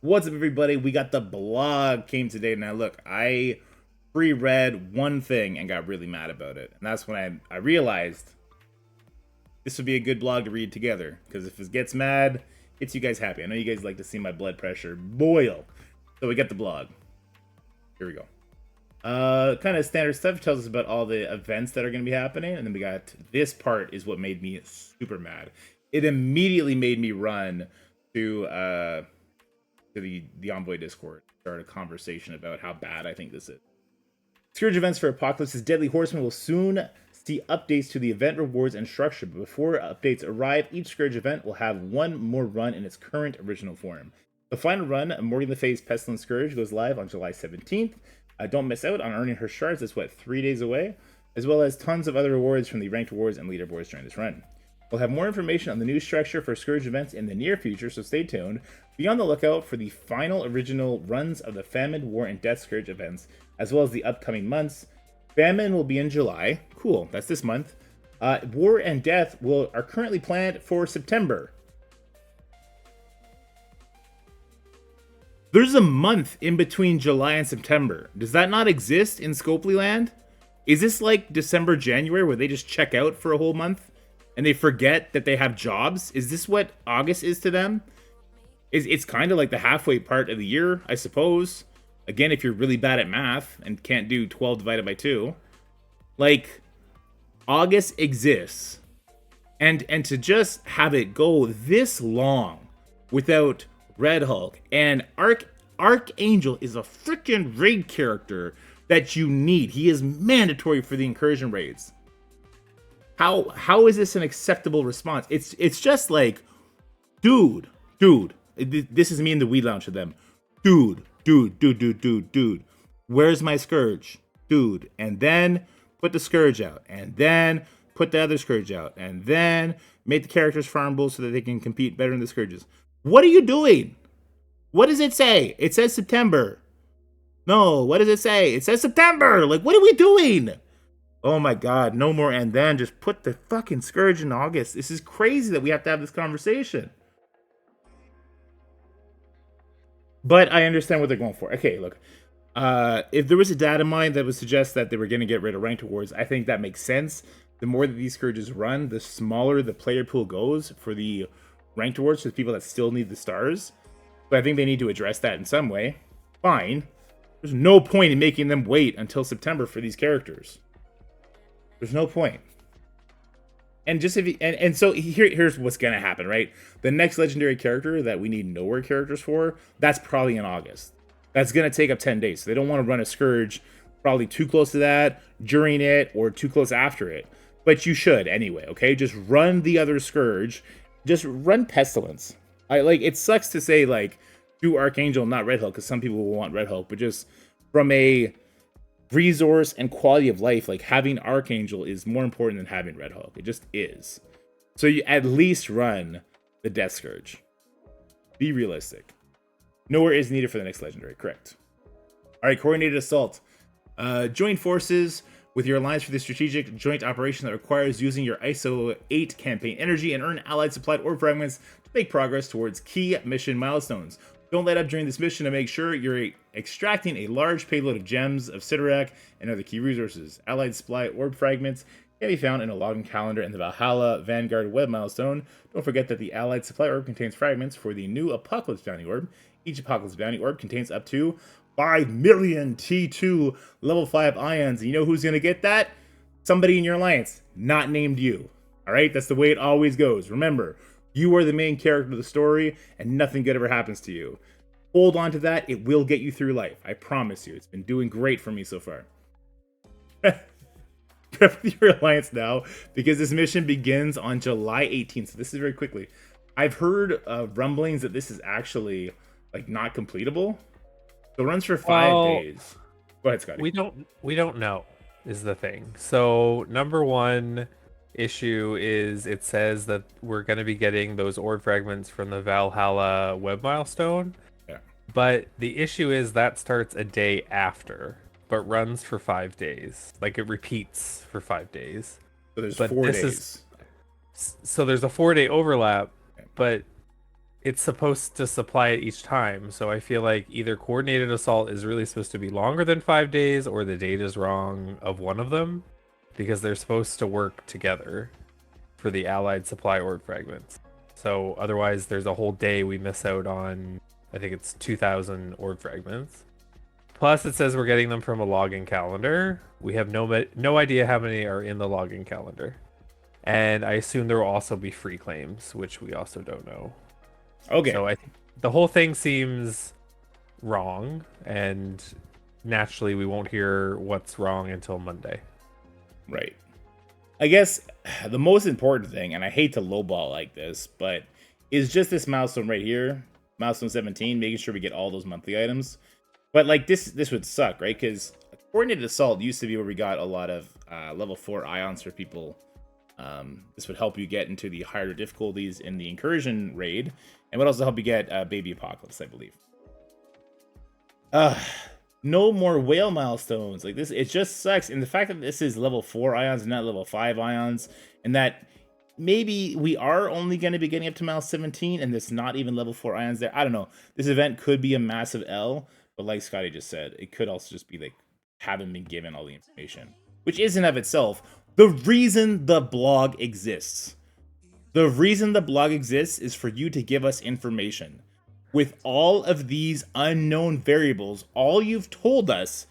What's up, everybody? We got the blog came today. Now, look, I pre-read one thing and got really mad about it, and that's when I realized this would be a good blog to read together. Because if it gets mad, gets you guys happy. I know you guys like to see my blood pressure boil, so we got the blog. Here we go. Kind of standard stuff. Tells us about all the events that are going to be happening, and then we got this part is what made me super mad. It immediately made me run to the Envoy Discord, start a conversation about how bad I think this is. Scourge events for Apocalypse's Deadly Horseman will soon see updates to the event rewards and structure, but before updates arrive, each Scourge event will have one more run in its current original form. The final run, Morgan Le Fay's Pestilent Scourge, goes live on July 17th. Don't miss out on earning her shards. That's 3 days away, as well as tons of other rewards from the ranked rewards and leaderboards during this run. We'll have more information on the new structure for Scourge events in the near future, so stay tuned. Be on the lookout for the final original runs of the Famine, War, and Death Scourge events, as well as the upcoming months. Famine will be in July. Cool, that's this month. War and Death are currently planned for September. There's a month in between July and September. Does that not exist in Scopely Land? Is this like December, January, where they just check out for a whole month and they forget that they have jobs? Is this what August is to them? It's kind of like the halfway part of the year, I suppose. Again, if you're really bad at math and can't do 12 divided by 2. Like, August exists. And to just have it go this long without Red Hulk and Archangel is a freaking raid character that you need. He is mandatory for the incursion raids. How is this an acceptable response? It's just like, dude. This is me in the weed lounge to them. Dude. Where's my Scourge? Dude. And then put the Scourge out. And then put the other Scourge out. And then make the characters farmable so that they can compete better in the Scourges. What are you doing? What does it say? It says September. No, what does it say? It says September. Like, what are we doing? Oh my god, no more. And then just put the fucking Scourge in August. This is crazy that we have to have this conversation. But I understand what they're going for. Okay, look. If there was a data mine that would suggest that they were going to get rid of ranked awards, I think that makes sense. The more that these Scourges run, the smaller the player pool goes for the ranked awards for the people that still need the stars. But I think they need to address that in some way. Fine. There's no point in making them wait until September for these characters. There's no point. And just so here's what's gonna happen, right? The next legendary character that we need nowhere characters for, that's probably in August. That's gonna take up 10 days. So they don't want to run a Scourge probably too close to that, during it, or too close after it. But you should anyway, okay? Just run the other Scourge. Just run Pestilence. It sucks to say do Archangel, not Red Hulk, because some people will want Red Hulk, but just from a resource and quality of life, having Archangel is more important than having Red Hulk. It just is. So you at least run the Death Scourge. Be realistic. Nowhere is needed for the next legendary, correct. Alright, coordinated assault. Join forces with your alliance for the strategic joint operation that requires using your ISO 8 campaign energy and earn allied supplied orb fragments to make progress towards key mission milestones. Don't let up during this mission to make sure you're extracting a large payload of gems of Sidorak and other key resources. Allied supply orb fragments can be found in a login calendar in the Valhalla Vanguard web milestone. Don't forget that the Allied supply orb contains fragments for the new Apocalypse Bounty orb. Each Apocalypse Bounty orb contains up to 5 million T2 level 5 ions. And you know who's going to get that? Somebody in your alliance, not named you. Alright, that's the way it always goes. Remember, you are the main character of the story, and nothing good ever happens to you. Hold on to that. It will get you through life. I promise you. It's been doing great for me so far. Prep with your alliance now, because this mission begins on July 18th. So this is very quickly. I've heard rumblings that this is actually not completable. So it runs for 5 days. Go ahead, Scotty. We don't know is the thing. So number one issue is it says that we're going to be getting those orb fragments from the Valhalla web milestone. Yeah. But the issue is that starts a day after, but runs for 5 days. It repeats for 5 days. So there's 4 days. So there's a 4-day overlap, but it's supposed to supply it each time. So I feel like either coordinated assault is really supposed to be longer than 5 days, or the date is wrong of one of them, because they're supposed to work together for the allied supply orb fragments. So otherwise, there's a whole day we miss out on. I think it's 2,000 orb fragments. Plus, it says we're getting them from a login calendar. We have no idea how many are in the login calendar, and I assume there will also be free claims, which we also don't know. Okay. So I think the whole thing seems wrong, and naturally we won't hear what's wrong until Monday. Right. I guess the most important thing, and I hate to lowball like this, but is just this milestone right here, milestone 17, making sure we get all those monthly items. But like this would suck, right? Because coordinated assault used to be where we got a lot of level 4 ions for people. This would help you get into the higher difficulties in the incursion raid, and would also help you get baby apocalypse, I believe. No more whale milestones like this. It just sucks, and the fact that this is level 4 ions and not level 5 ions, and that maybe we are only going to be getting up to mile 17, and there's not even level 4 ions there. I don't know. This event could be a massive L, but like Scotty just said, it could also just be like haven't been given all the information, which isn't of itself the reason the blog exists. The reason the blog exists is for you to give us information. With all of these unknown variables, all you've told us,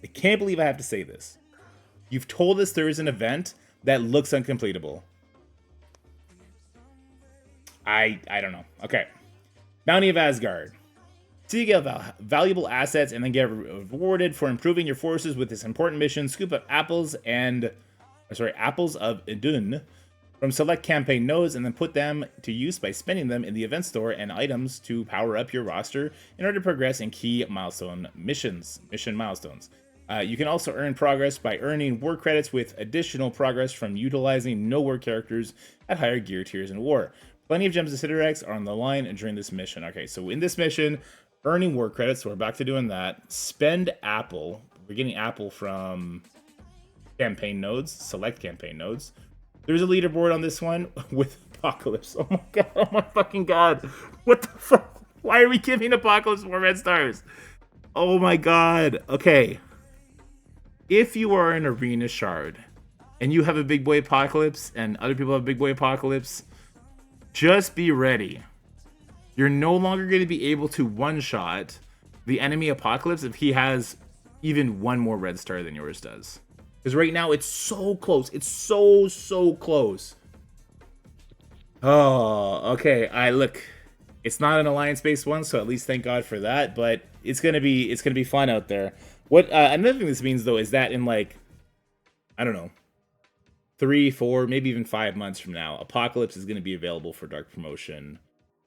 I can't believe I have to say this. You've told us there is an event that looks uncompletable. I don't know. Okay. Bounty of Asgard. So you get valuable assets and then get rewarded for improving your forces with this important mission. Scoop up apples of Idun from select campaign nodes and then put them to use by spending them in the event store and items to power up your roster in order to progress in key mission milestones. You can also earn progress by earning war credits with additional progress from utilizing no war characters at higher gear tiers in war. Plenty of gems and Sidorex are on the line during this mission. Okay, so in this mission, earning war credits, so we're back to doing that. Spend apple. We're getting apple from campaign nodes, select campaign nodes. There's a leaderboard on this one with Apocalypse. Oh my god, oh my fucking god. What the fuck? Why are we giving Apocalypse more red stars? Oh my god. Okay. If you are an arena shard and you have a big boy Apocalypse and other people have a big boy Apocalypse, just be ready. You're no longer going to be able to one-shot the enemy Apocalypse if he has even one more red star than yours does. Because right now, it's so close. It's so close. Oh, okay. Look, it's not an alliance-based one, so at least thank God for that. But it's gonna be fun out there. What another thing this means though is that in like, I don't know, 3, 4, maybe even 5 months from now, Apocalypse is gonna be available for Dark Promotion,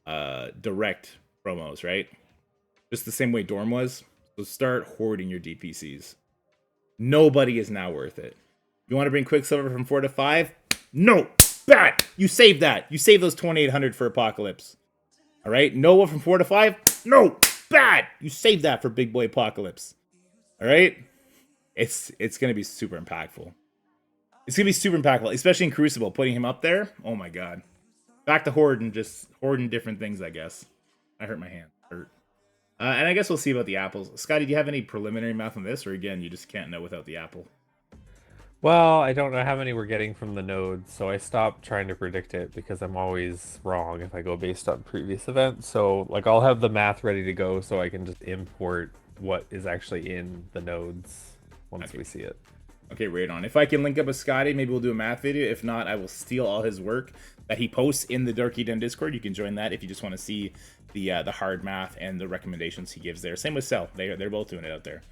direct promos, right? Just the same way Dorm was. So start hoarding your DPCs. Nobody is now worth it. You want to bring Quicksilver from 4 to 5? No! Bad! You save that! You save those 2,800 for Apocalypse. Alright? Noah from 4 to 5? No! Bad! You save that for Big Boy Apocalypse. Alright? It's going to be super impactful. It's going to be super impactful, especially in Crucible. Putting him up there? Oh my god. Back to hoarding, just hoarding different things, I guess. I hurt my hand. Hurt. And I guess we'll see about the apples. Scotty, do you have any preliminary math on this? Or again, you just can't know without the apple? Well, I don't know how many we're getting from the nodes, so I stopped trying to predict it because I'm always wrong if I go based on previous events. So, like, I'll have the math ready to go so I can just import what is actually in the nodes once we see it. Okay, right on. If I can link up with Scotty, maybe we'll do a math video. If not, I will steal all his work that he posts in the Dark Eden Discord. You can join that if you just want to see the hard math and the recommendations he gives there. Same with Cell. They're both doing it out there.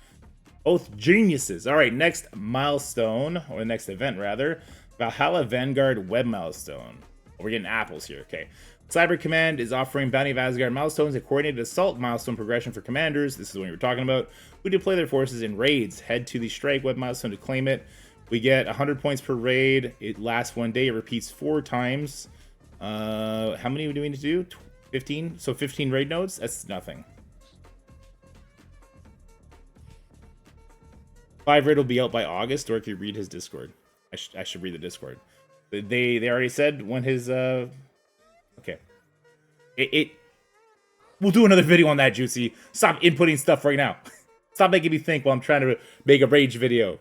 Both geniuses. All right, next milestone, or next event rather, Valhalla Vanguard Web Milestone. We're getting apples here. Okay. Cyber Command is offering Bounty of Asgard milestones, a coordinated assault milestone progression for commanders. This is what we were talking about. Who deploy their forces in raids. Head to the Strike Web milestone to claim it. We get 100 points per raid. It lasts 1 day. It repeats 4 times. How many do we need to do? 15? So 15 raid nodes? That's nothing. 5 raid will be out by August, or if you read his Discord. I should read the Discord. They already said when his... Okay. We'll do another video on that, Juicy. Stop inputting stuff right now. Stop making me think while I'm trying to make a rage video.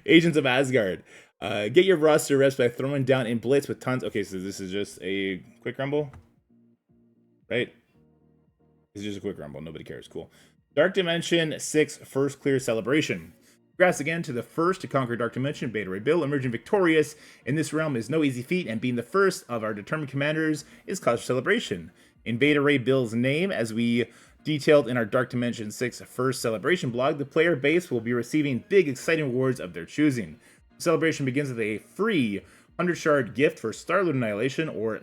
Agents of Asgard. Get your roster reps by throwing down in Blitz with tons. Okay, so this is just a quick rumble, right? This is just a quick rumble. Nobody cares. Cool. Dark Dimension 6 first clear celebration. Congrats again to the first to conquer Dark Dimension, Beta Ray Bill, emerging victorious in this realm is no easy feat, and being the first of our determined commanders is cause for celebration. In Beta Ray Bill's name, as we detailed in our Dark Dimension 6 first celebration blog, the player base will be receiving big, exciting rewards of their choosing. The celebration begins with a free 100 shard gift for Star-Lord Annihilation or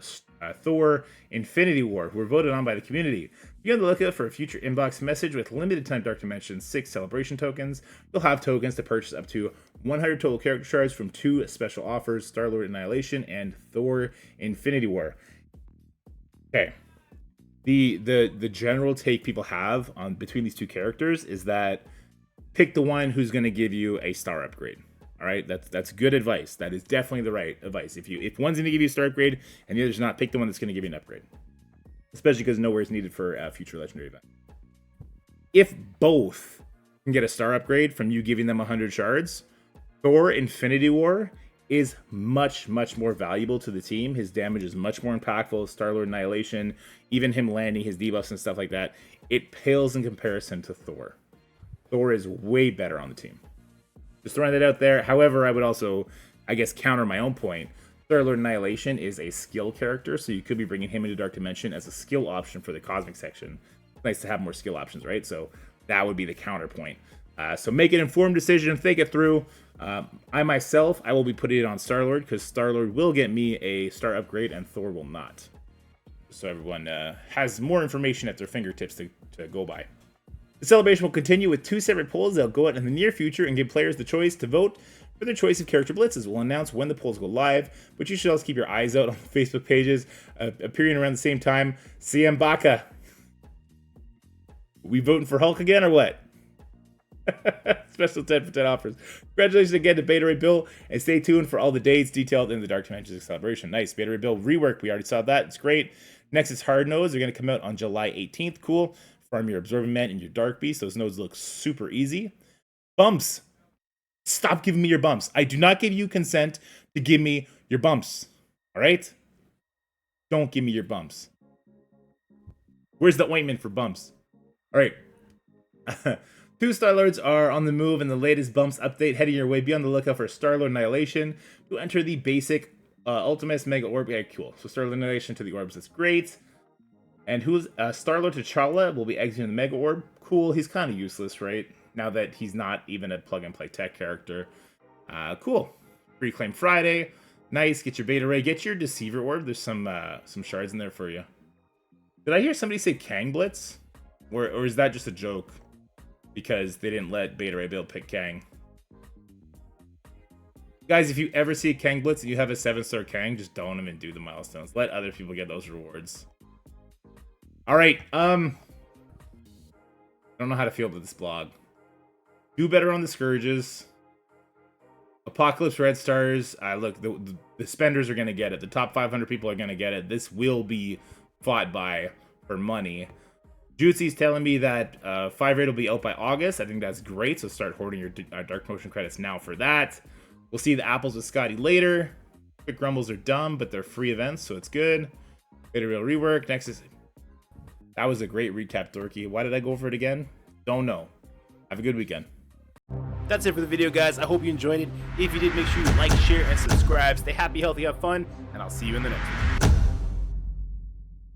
Thor Infinity War, who were voted on by the community. Be on the lookout for a future inbox message with limited time Dark Dimension 6 celebration tokens. You'll have tokens to purchase up to 100 total character shards from 2 special offers, Star-Lord Annihilation and Thor Infinity War. Okay. The general take people have on between these two characters is that pick the one who's going to give you a star upgrade. All right, that's good advice. That is definitely the right advice. If one's going to give you a star upgrade and the other's not, pick the one that's going to give you an upgrade. Especially because nowhere is needed for a future legendary event. If both can get a star upgrade from you giving them 100 shards, Thor Infinity War is much, much more valuable to the team. His damage is much more impactful. Star-Lord Annihilation, even him landing his debuffs and stuff like that, it pales in comparison to Thor. Thor is way better on the team. Just throwing that out there. However, I would also, I guess, counter my own point. Star-Lord Annihilation is a skill character, so you could be bringing him into Dark Dimension as a skill option for the Cosmic section. It's nice to have more skill options, right? So that would be the counterpoint. So make an informed decision, think it through. I myself, I will be putting it on Star-Lord because Star-Lord will get me a star upgrade and Thor will not. So everyone has more information at their fingertips to go by. The celebration will continue with 2 separate polls. They'll go out in the near future and give players the choice to vote for their choice of character blitzes. We'll announce when the polls go live, but you should also keep your eyes out on the Facebook pages appearing around the same time. CM Baka. We voting for Hulk again or what? Special 10 for 10 offers. Congratulations again to Beta Ray Bill, and stay tuned for all the dates detailed in the Dark Dimensions celebration. Nice. Beta Ray Bill rework. We already saw that. It's great. Next is Hard Nodes. They're going to come out on July 18th. Cool. Farm your Absorbing Man and your Dark Beast. Those nodes look super easy. Bumps. Stop giving me your bumps. I do not give you consent to give me your bumps. All right? Don't give me your bumps. Where's the ointment for bumps? All right. 2 Star-Lords are on the move in the latest bumps update. Heading your way. Be on the lookout for Star-Lord Annihilation to enter the basic Ultimus Mega Orb. Yeah, cool. So Star-Lord Annihilation to the orbs. That's great. And who's Star-Lord T'Challa will be exiting the Mega Orb. Cool. He's kind of useless, right? Now that he's not even a plug-and-play tech character. Cool. Reclaim Friday. Nice. Get your Beta Ray. Get your Deceiver Orb. There's some shards in there for you. Did I hear somebody say Kang Blitz? Or is that just a joke? Because they didn't let Beta Ray Bill pick Kang. Guys, if you ever see a Kang Blitz and you have a 7-star Kang, just don't him and do the milestones. Let other people get those rewards. Alright, I don't know how to feel about this blog. Do better on the Scourges. Apocalypse Red Stars. Look, the spenders are going to get it. The top 500 people are going to get it. This will be fought by for money. Juicy's telling me that 5 raid will be out by August. I think that's great. So start hoarding your Dark Potion credits now for that. We'll see the apples with Scotty later. Quick Rumbles are dumb, but they're free events, so it's good. Beta Real rework. Next is... That was a great recap, Dorky. Why did I go for it again? Don't know. Have a good weekend. That's it for the video, guys. I hope you enjoyed it. If you did, make sure you like, share, and subscribe. Stay happy, healthy, have fun, and I'll see you in the next one.